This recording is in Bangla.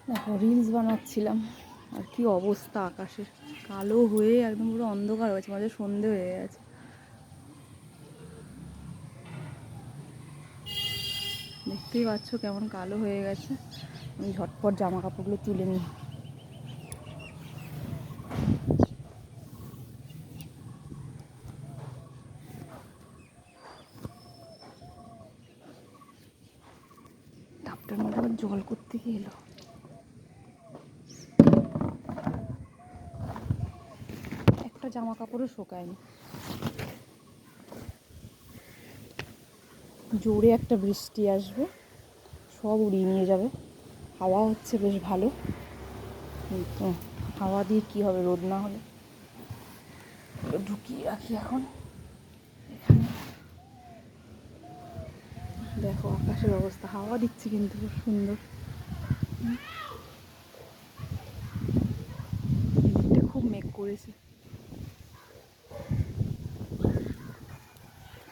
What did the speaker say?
দেখো রিলস বানাচ্ছিলাম আর কি অবস্থা আকাশের, কালো হয়ে একদম পুরো অন্ধকার হয়েছে, মাঝে সন্ধে হয়ে গেছে। দেখতেই পাচ্ছ কেমন কালো হয়ে গেছে। আমি ঝটপট জামা কাপড়গুলো তুলে নিই। ডাবটার মধ্যে আবার জল করতে গিয়ে এলো। একটা জামা কাপড়ও শোকায়নি। জোরে একটা বৃষ্টি আসবে, সব উড়িয়ে নিয়ে যাবে। হাওয়া হচ্ছে বেশ ভালো, কিন্তু হাওয়া দিয়ে কী হবে, রোদ না হলে। ঢুকিয়ে রাখি এখন এখানে। দেখো আকাশের অবস্থা, হাওয়া দিচ্ছে কিন্তু খুব সুন্দর। এদিকটা খুব মেঘ করেছে।